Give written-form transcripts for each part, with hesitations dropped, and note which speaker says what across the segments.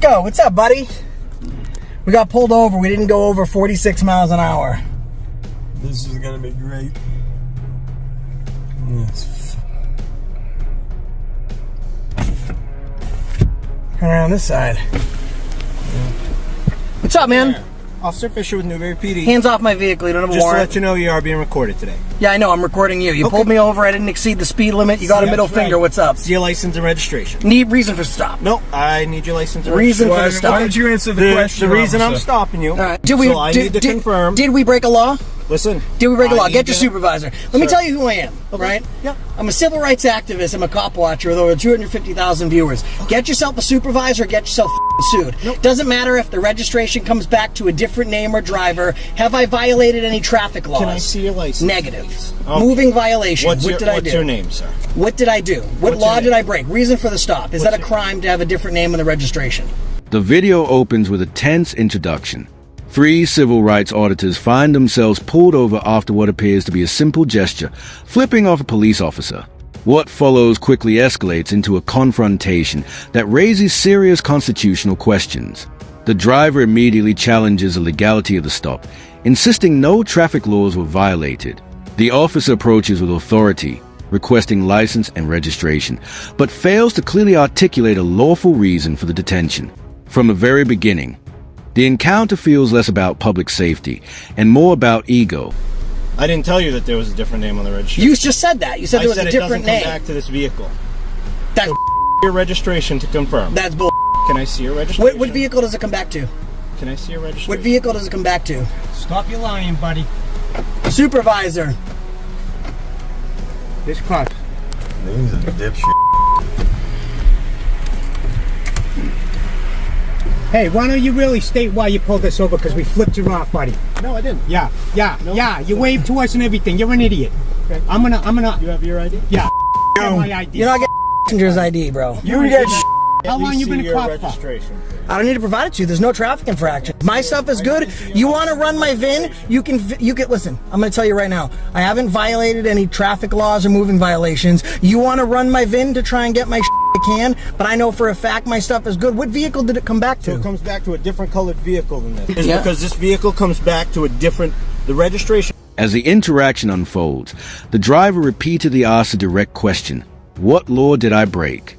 Speaker 1: Go. What's up, buddy? We got pulled over. We didn't go over 46 miles an hour.
Speaker 2: This is gonna be great. Yes.
Speaker 1: Around this side. What's up, man?
Speaker 2: Officer Fisher with Newberry PD.
Speaker 1: Hands off my vehicle. You don't have a
Speaker 2: Just to
Speaker 1: warrant.
Speaker 2: let you know, you are being recorded today.
Speaker 1: Yeah, I know. I'm recording you. You pulled me over. I didn't exceed the speed limit. You got a middle finger. What's up?
Speaker 2: See your license and registration.
Speaker 1: Need reason for stop.
Speaker 2: No, I need your license and
Speaker 1: Reason
Speaker 2: registration.
Speaker 1: for the stop.
Speaker 2: Why don't you answer the question? The reason I'm stopping you.
Speaker 1: All right. Did we?
Speaker 2: So I need to confirm.
Speaker 1: Did we break a law?
Speaker 2: Listen.
Speaker 1: Did we break a law? Get your supervisor. Let me tell you who I am,
Speaker 2: Okay.
Speaker 1: right?
Speaker 2: Yeah.
Speaker 1: I'm a civil rights activist. I'm a cop watcher with over 250,000 viewers. Get yourself a supervisor, get yourself sued.
Speaker 2: Nope.
Speaker 1: Doesn't matter if the registration comes back to a different name or driver. Have I violated any traffic laws?
Speaker 2: Can I see your license?
Speaker 1: Negative.
Speaker 2: Okay.
Speaker 1: Moving violation. What did I do?
Speaker 2: What's your name, sir?
Speaker 1: What did I do? What
Speaker 2: What's
Speaker 1: law
Speaker 2: your
Speaker 1: did
Speaker 2: name?
Speaker 1: I break? Reason for the stop. Is that a crime to have a different name on the registration?
Speaker 3: The video opens with a tense introduction. Three civil rights auditors find themselves pulled over after what appears to be a simple gesture, flipping off a police officer. What follows quickly escalates into a confrontation that raises serious constitutional questions. The driver immediately challenges the legality of the stop, insisting no traffic laws were violated. The officer approaches with authority, requesting license and registration, but fails to clearly articulate a lawful reason for the detention. From the very beginning, the encounter feels less about public safety and more about ego.
Speaker 2: I didn't tell you that there was a different name on the registration.
Speaker 1: You just said that. You said there was a different name.
Speaker 2: Come back to this vehicle.
Speaker 1: That's
Speaker 2: Your registration to confirm.
Speaker 1: That's bull.
Speaker 2: Can I see your registration?
Speaker 1: What vehicle does it come back to?
Speaker 2: Can I see your registration?
Speaker 1: What vehicle does it come back to?
Speaker 4: Stop your lying, buddy.
Speaker 1: Supervisor.
Speaker 4: This car.
Speaker 2: He's a dipshit.
Speaker 4: Hey, why don't you really state why you pulled us over? Because we flipped you off, buddy.
Speaker 2: No, I didn't.
Speaker 4: Yeah. You waved to us and everything. You're an idiot.
Speaker 2: Okay.
Speaker 4: I'm gonna.
Speaker 2: You have your ID?
Speaker 4: Yeah. Have my ID.
Speaker 1: You're not getting passenger's ID, bro.
Speaker 4: You get. How long you been a cop for?
Speaker 2: registration.
Speaker 1: I don't need to provide it to you. There's no traffic infraction. My stuff is good. You want to run my VIN? You can listen. I'm going to tell you right now. I haven't violated any traffic laws or moving violations. You want to run my VIN to try and get my I can, but I know for a fact my stuff is good. What vehicle did it come back to?
Speaker 2: So it comes back to a different colored vehicle than this. It's
Speaker 1: Yeah.
Speaker 2: because this vehicle comes back to the registration.
Speaker 3: As the interaction unfolds, the driver repeatedly asks a direct question: what law did I break?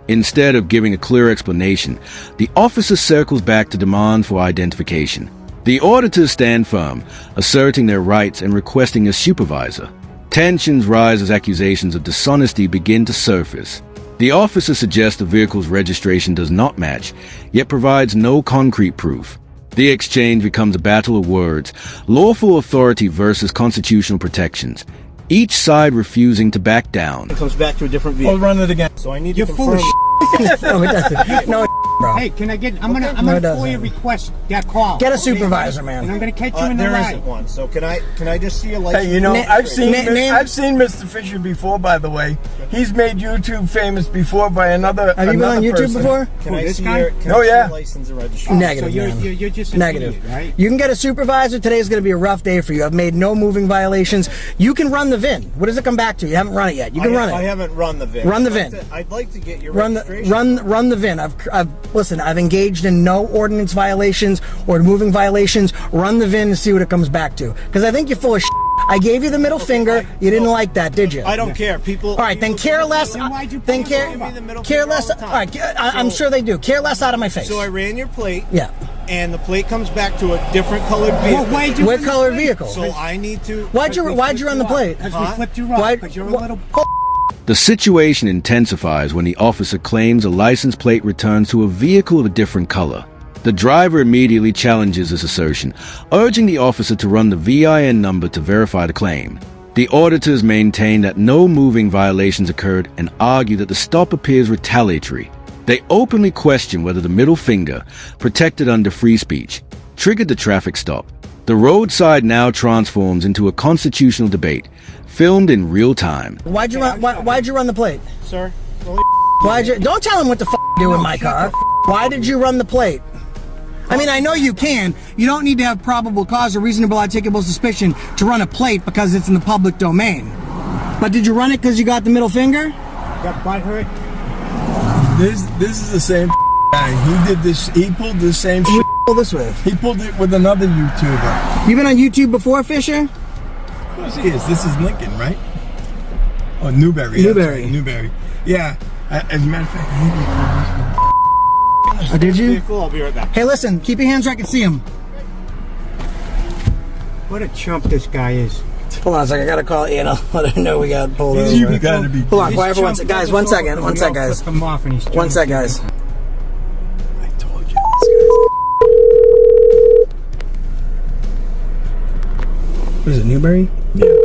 Speaker 3: Instead of giving a clear explanation, the officer circles back to demand for identification. The auditors stand firm, asserting their rights and requesting a supervisor. Tensions rise as accusations of dishonesty begin to surface. The officer suggests the vehicle's registration does not match, yet provides no concrete proof. The exchange becomes a battle of words, lawful authority versus constitutional protections, each side refusing to back down.
Speaker 2: It comes back to a different vehicle.
Speaker 4: I'll run it again.
Speaker 2: So I need
Speaker 4: You're
Speaker 2: to
Speaker 4: full
Speaker 2: confirm.
Speaker 4: of
Speaker 1: No, it doesn't. No, bro.
Speaker 4: Hey, can I get? I'm
Speaker 1: No, it
Speaker 4: gonna
Speaker 1: doesn't.
Speaker 4: FOIA request that call.
Speaker 1: Get a
Speaker 4: Okay?
Speaker 1: supervisor,
Speaker 4: And
Speaker 1: man.
Speaker 4: I'm gonna catch you in the
Speaker 2: There
Speaker 4: ride.
Speaker 2: isn't one. So can I just see your license?
Speaker 5: Hey, you know, I've seen
Speaker 1: name-
Speaker 5: Mr. Fisher before, by the way. He's made YouTube famous before by another.
Speaker 1: Have you been on YouTube
Speaker 5: person.
Speaker 1: before?
Speaker 2: Can
Speaker 4: Who,
Speaker 2: I
Speaker 4: this
Speaker 2: see
Speaker 4: guy?
Speaker 2: your
Speaker 5: Oh, yeah.
Speaker 2: license and registration?
Speaker 1: Negative,
Speaker 4: So
Speaker 1: man.
Speaker 4: you're just an
Speaker 1: Negative.
Speaker 4: idiot, right?
Speaker 1: You can get a supervisor. Today's going to be a rough day for you. I've made no moving violations. You can run the VIN. What does it come back to? You haven't run it yet. You can run
Speaker 2: I
Speaker 1: it.
Speaker 2: haven't run the VIN.
Speaker 1: Run the VIN.
Speaker 2: I'd like to get your
Speaker 1: Run
Speaker 2: registration.
Speaker 1: the VIN. Listen. I've engaged in no ordinance violations or moving violations. Run the VIN and see what it comes back to. Because I think you're full of shit. I gave you the middle finger. You didn't like that, did you?
Speaker 2: I don't care. People.
Speaker 1: All right, then care less.
Speaker 4: Then why'd you
Speaker 1: Then
Speaker 4: pull
Speaker 1: care.
Speaker 4: us over?
Speaker 2: Give me the middle
Speaker 1: Care
Speaker 2: finger
Speaker 1: less.
Speaker 2: all the
Speaker 1: All
Speaker 2: time.
Speaker 1: right, I'm sure they do. Care less out of my face.
Speaker 2: So I ran your plate.
Speaker 1: Yeah.
Speaker 2: And the plate comes back to a different colored
Speaker 4: Well,
Speaker 2: vehicle.
Speaker 4: why'd you
Speaker 1: What
Speaker 4: run the
Speaker 1: color
Speaker 4: plate?
Speaker 1: vehicle?
Speaker 2: So I need to.
Speaker 1: Why'd you run the plate?
Speaker 4: Because
Speaker 2: Huh?
Speaker 4: we flipped you
Speaker 1: Why-
Speaker 4: off. Because you're a
Speaker 1: what-
Speaker 4: little.
Speaker 3: The situation intensifies when the officer claims a license plate returns to a vehicle of a different color. The driver immediately challenges this assertion, urging the officer to run the VIN number to verify the claim. The auditors maintain that no moving violations occurred and argue that the stop appears retaliatory. They openly question whether the middle finger, protected under free speech, triggered the traffic stop. The roadside now transforms into a constitutional debate, filmed in real time.
Speaker 1: Why'd you run the plate?
Speaker 2: Sir.
Speaker 1: Don't tell him what to do in my car. Why did you run the plate? I mean, I know you can. You don't need to have probable cause or reasonable articulable suspicion to run a plate because it's in the public domain. But did you run it because you got the middle finger?
Speaker 4: Got butt hurt.
Speaker 5: This is the same guy guy. He did this. He pulled the same
Speaker 1: Who
Speaker 5: shit.
Speaker 1: pull this with?
Speaker 5: He pulled it with another YouTuber.
Speaker 1: You been on YouTube before, Fisher?
Speaker 5: Of course he is. This is Lincoln, right? Oh, Newberry.
Speaker 1: Newberry.
Speaker 5: Right, Newberry. Yeah. As a matter of fact, I think
Speaker 1: Oh, did you?
Speaker 2: Vehicle, I'll be right back.
Speaker 1: Hey, listen, keep your hands where I can see him.
Speaker 4: What a chump this guy is.
Speaker 1: Hold on a second, I gotta call Anna. Let her know we got pulled over.
Speaker 5: you gotta be.
Speaker 1: Hold on,
Speaker 4: This
Speaker 1: quiet for one
Speaker 4: chump
Speaker 1: second. Guys,
Speaker 4: pulled
Speaker 1: one
Speaker 4: us
Speaker 1: second,
Speaker 4: over
Speaker 1: one
Speaker 4: and
Speaker 1: sec,
Speaker 4: we all
Speaker 1: guys.
Speaker 4: flipped him off and he's
Speaker 1: One sec, guys.
Speaker 5: I told you this
Speaker 1: What is it, Newberry?
Speaker 5: guy. Yeah.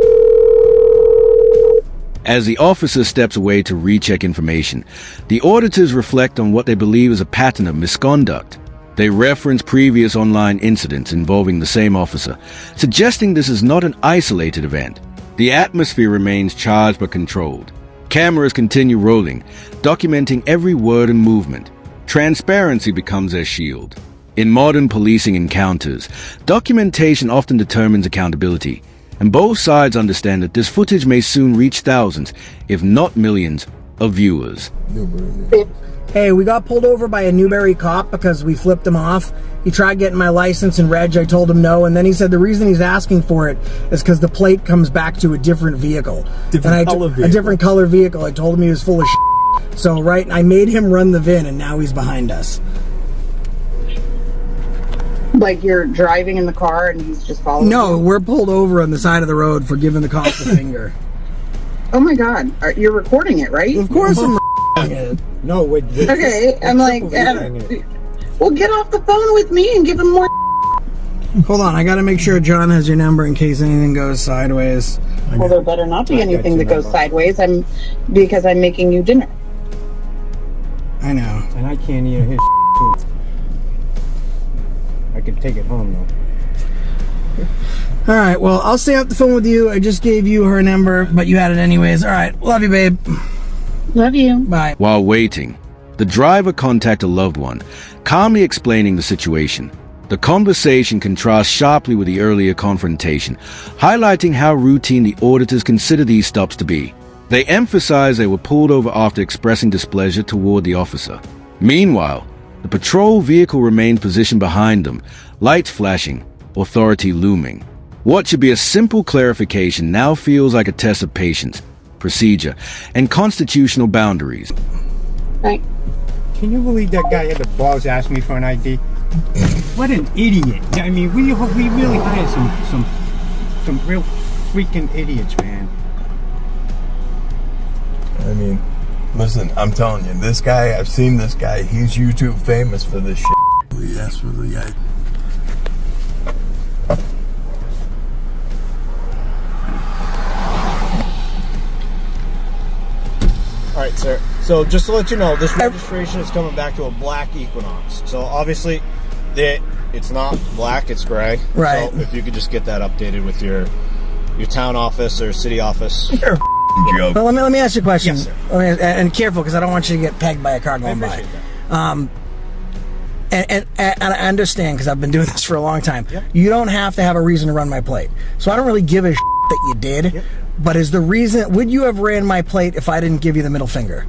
Speaker 3: As the officer steps away to recheck information, the auditors reflect on what they believe is a pattern of misconduct. They reference previous online incidents involving the same officer, suggesting this is not an isolated event. The atmosphere remains charged but controlled. Cameras continue rolling, documenting every word and movement. Transparency becomes their shield. In modern policing encounters, documentation often determines accountability, and both sides understand that this footage may soon reach thousands, if not millions, of viewers.
Speaker 1: Hey, we got pulled over by a Newberry cop because we flipped him off. He tried getting my license and reg. I told him no, and then he said the reason he's asking for it is because the plate comes back to a different vehicle.
Speaker 5: Different color vehicle.
Speaker 1: A different color vehicle. I told him he was full of shit. So, right, I made him run the VIN, and now he's behind us.
Speaker 6: Like you're driving in the car and he's just following
Speaker 1: No,
Speaker 6: you?
Speaker 1: we're pulled over on the side of the road for giving the cop the finger.
Speaker 6: Oh my god. You're recording it, right?
Speaker 1: Of course I'm it.
Speaker 4: No,
Speaker 6: Okay, I'm like, well, get off the phone with me and give him more.
Speaker 1: Hold on, I gotta make sure John has your number in case anything goes sideways.
Speaker 6: Well, there better not be anything that goes sideways. Because I'm making you dinner.
Speaker 1: I know.
Speaker 4: And I can't eat his too. I can take it home though.
Speaker 1: All right, well, I'll stay off the phone with you. I just gave you her number, but you had it anyways. All right, love you, babe.
Speaker 6: Love you.
Speaker 1: Bye.
Speaker 3: While waiting, the driver contacted a loved one, calmly explaining the situation. The conversation contrasts sharply with the earlier confrontation, highlighting how routine the auditors consider these stops to be. They emphasize they were pulled over after expressing displeasure toward the officer. Meanwhile, the patrol vehicle remained positioned behind them, lights flashing, authority looming. What should be a simple clarification now feels like a test of patience, procedure, and constitutional boundaries.
Speaker 6: Right.
Speaker 4: Can you believe that guy had the balls to ask me for an ID? What an idiot! I mean, we really hired some real freaking idiots, man.
Speaker 5: I mean, listen, I'm telling you, this guy, I've seen this guy. He's YouTube famous for this shit. Yes, with the guy.
Speaker 2: All right, sir. So just to let you know, this registration is coming back to a black Equinox. So obviously, it's not black; it's gray.
Speaker 1: Right.
Speaker 2: So if you could just get that updated with your town office or city office.
Speaker 5: You're a joke.
Speaker 1: Well, let me ask you a question.
Speaker 2: Yes, sir.
Speaker 1: And careful, because I don't want you to get pegged by a car
Speaker 2: I
Speaker 1: going by.
Speaker 2: appreciate that.
Speaker 1: And I understand, because I've been doing this for a long time.
Speaker 2: Yep.
Speaker 1: You don't have to have a reason to run my plate. So I don't really give a that you did.
Speaker 2: Yep.
Speaker 1: But is the reason, would you have ran my plate if I didn't give you the middle finger?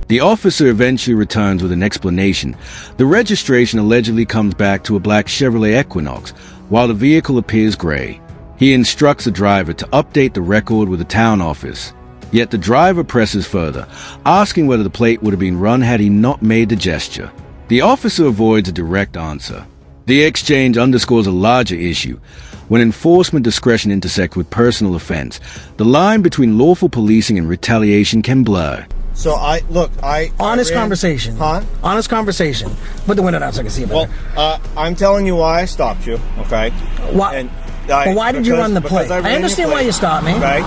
Speaker 3: The officer eventually returns with an explanation. The registration allegedly comes back to a black Chevrolet Equinox, while the vehicle appears gray. He instructs the driver to update the record with the town office. Yet the driver presses further, asking whether the plate would have been run had he not made the gesture. The officer avoids a direct answer. The exchange underscores a larger issue. When enforcement discretion intersects with personal offense, the line between lawful policing and retaliation can blur.
Speaker 2: So
Speaker 1: Honest conversation.
Speaker 2: Huh?
Speaker 1: Honest conversation. Put the window down so I can see it better.
Speaker 2: Well, I'm telling you why I stopped you. Okay.
Speaker 1: Why?
Speaker 2: And
Speaker 1: But why did you run the
Speaker 2: because
Speaker 1: plate?
Speaker 2: ran
Speaker 1: I
Speaker 2: your
Speaker 1: understand
Speaker 2: plate.
Speaker 1: why you stopped me.
Speaker 2: Okay.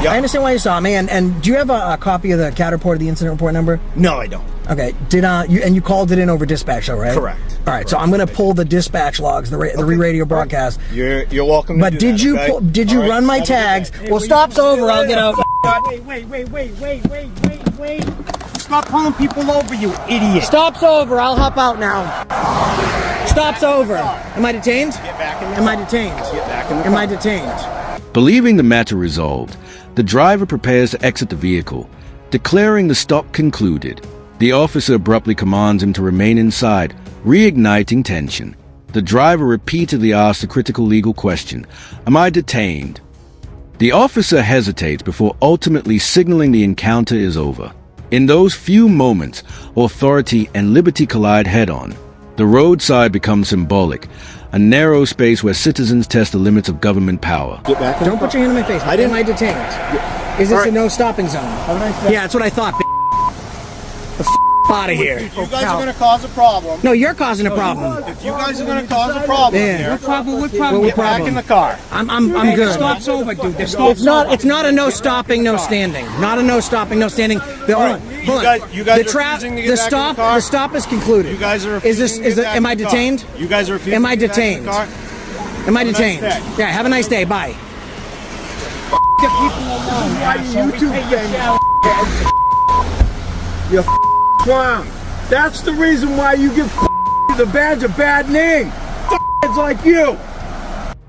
Speaker 2: Yep.
Speaker 1: I understand why you stopped me. And do you have a copy of the CAT report, the incident report number?
Speaker 2: No, I don't.
Speaker 1: Okay. You called it in over dispatch, though, right?
Speaker 2: Correct.
Speaker 1: All right. So I'm going to pull the dispatch logs, the re-radio broadcast.
Speaker 2: You're welcome.
Speaker 1: But
Speaker 2: to do
Speaker 1: did
Speaker 2: that,
Speaker 1: you
Speaker 2: okay?
Speaker 1: did you
Speaker 2: All right,
Speaker 1: run my
Speaker 2: have a good
Speaker 1: tags?
Speaker 2: day.
Speaker 1: Well, stop's over. I'll get out.
Speaker 4: Wait. Stop pulling people over, you idiot.
Speaker 1: Stop's over. I'll hop out now. Stop's over. Am I detained?
Speaker 2: Get back in the
Speaker 1: Am I
Speaker 2: car.
Speaker 1: detained?
Speaker 2: Get back in the
Speaker 1: Am
Speaker 2: car.
Speaker 1: I detained?
Speaker 3: Believing the matter resolved, the driver prepares to exit the vehicle, declaring the stop concluded. The officer abruptly commands him to remain inside, reigniting tension. The driver repeatedly asks a critical legal question, "Am I detained?" The officer hesitates before ultimately signaling the encounter is over. In those few moments, authority and liberty collide head-on. The roadside becomes symbolic, a narrow space where citizens test the limits of government power.
Speaker 2: Get back in
Speaker 1: Don't
Speaker 2: the
Speaker 1: put your hand on my face. Am I detained? Is this
Speaker 2: All right.
Speaker 1: a no stopping zone? Yeah, that's what I thought. The out of here.
Speaker 2: You guys are going to cause a problem.
Speaker 1: No, you're causing a problem.
Speaker 2: If you guys are going to cause a problem
Speaker 1: Yeah.
Speaker 2: here,
Speaker 4: What problem?
Speaker 2: get back in the car.
Speaker 1: I'm good.
Speaker 4: Stop's over, dude. The stop's
Speaker 1: It's not a no stopping, no standing. Not a no stopping, no standing. Hold on.
Speaker 2: You guys
Speaker 1: The
Speaker 2: are refusing to get
Speaker 1: the
Speaker 2: back in
Speaker 1: stop
Speaker 2: the car?
Speaker 1: the stop is concluded.
Speaker 2: You guys are
Speaker 1: Is
Speaker 2: refusing
Speaker 1: this
Speaker 2: to get back
Speaker 1: am
Speaker 2: in
Speaker 1: I
Speaker 2: the car.
Speaker 1: detained?
Speaker 2: You guys are refusing
Speaker 1: Am I
Speaker 2: to get back in
Speaker 1: detained?
Speaker 2: the car?
Speaker 1: Am I
Speaker 2: Have a nice
Speaker 1: detained?
Speaker 2: day.
Speaker 1: Yeah, have a nice day. Bye.
Speaker 7: You clown. That's the reason why you give the badge a bad name. It's like you.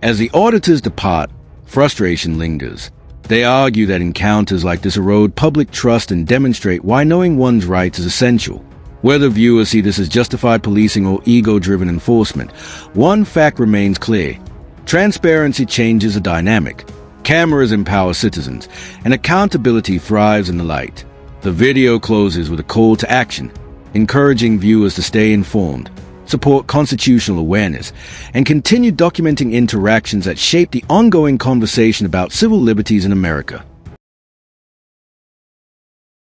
Speaker 3: As the auditors depart, frustration lingers. They argue that encounters like this erode public trust and demonstrate why knowing one's rights is essential. Whether viewers see this as justified policing or ego-driven enforcement, one fact remains clear. Transparency changes the dynamic. Cameras empower citizens, and accountability thrives in the light. The video closes with a call to action, encouraging viewers to stay informed, support constitutional awareness, and continue documenting interactions that shape the ongoing conversation about civil liberties in America.